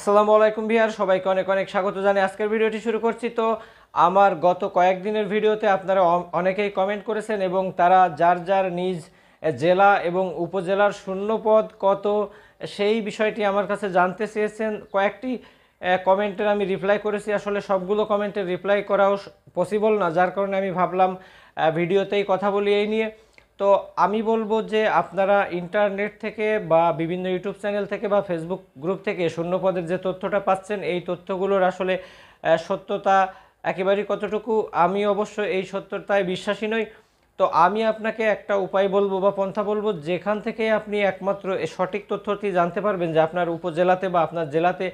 আসসালামু আলাইকুম ভিউয়ার, সবাইকে অনেক অনেক স্বাগত জানিয়ে আজকের ভিডিওটি শুরু করছি। তো আমার গত কয়েকদিনের ভিডিওতে আপনারা অনেকেই কমেন্ট করেছেন এবং তারা যার যার নিজ জেলা এবং উপজেলার শূন্যপদ কত সেই বিষয়টি আমার কাছে জানতে চেয়েছেন। কয়েকটি কমেন্টের আমি রিপ্লাই করেছি, আসলে সবগুলো কমেন্টের রিপ্লাই করাও পসিবল না, যার কারণে আমি ভাবলাম ভিডিওতেই কথা বলি এই নিয়ে। তো আমি বলবো যে আপনারা ইন্টারনেট থেকে বা বিভিন্ন ইউটিউব চ্যানেল থেকে বা ফেসবুক গ্রুপ থেকে শূন্যপদের যে তথ্যটা পাচ্ছেন, এই তথ্যগুলোর আসলে সত্যতা একেবারেই কতটুকু আমি অবশ্য এই সত্যতায় বিশ্বাসী নই। তো আমি আপনাকে একটা উপায় বলবো বা পন্থা বলবো, যেখান থেকে আপনি একমাত্র সঠিক তথ্যটি জানতে পারবেন যে আপনার উপজেলাতে বা আপনার জেলাতে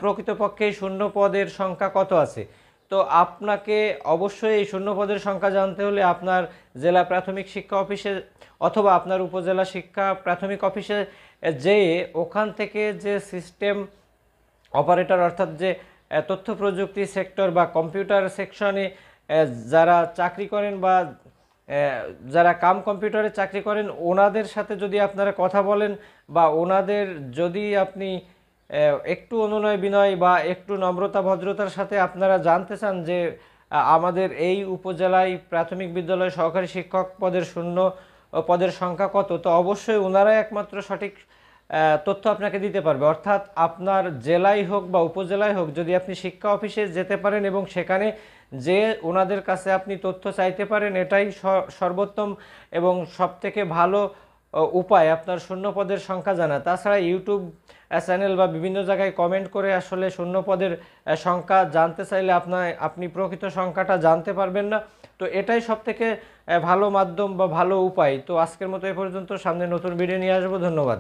প্রকৃতপক্ষে শূন্যপদের সংখ্যা কত আছে। তো আপনাকে অবশ্যই এই শূন্যপদের সংখ্যা জানতে হলে আপনার জেলা প্রাথমিক শিক্ষা অফিসে অথবা আপনার উপজেলা শিক্ষা প্রাথমিক অফিসে যেয়ে ওখান থেকে যে সিস্টেম অপারেটর অর্থাৎ যে তথ্য প্রযুক্তি সেক্টর বা কম্পিউটার সেকশনে যারা চাকরি করেন বা যারা কম্পিউটারে চাকরি করেন ওনাদের সাথে যদি আপনারা কথা বলেন বা ওনাদের যদি আপনি একটু অনুনয় বিনয় বা একটু নম্রতা ভদ্রতার সাথে আপনারা জানতে চান যে আমাদের এই উপজেলায় প্রাথমিক বিদ্যালয় সহকারী শিক্ষক পদের শূন্য পদের সংখ্যা কত, তো অবশ্যই ওনারাই একমাত্র সঠিক তথ্য আপনাকে দিতে পারবে। অর্থাৎ আপনার জেলায় হোক বা উপজেলায় হোক, যদি আপনি শিক্ষা অফিসে যেতে পারেন এবং সেখানে যে ওনাদের কাছে আপনি তথ্য চাইতে পারেন, এটাই সর্বোত্তম এবং সবথেকে ভালো উপায় আপনার শূন্যপদের সংখ্যা জানা। তাছাড়া ইউটিউব চ্যানেল বা বিভিন্ন জায়গায় কমেন্ট করে আসলে শূন্যপদের সংখ্যা জানতে চাইলে আপনি প্রকৃত সংখ্যাটা জানতে পারবেন না। তো এটাই সবথেকে ভালো মাধ্যম বা ভালো উপায়। তো আজকের মতো এ পর্যন্ত, সামনে নতুন ভিডিও নিয়ে আসবো। ধন্যবাদ।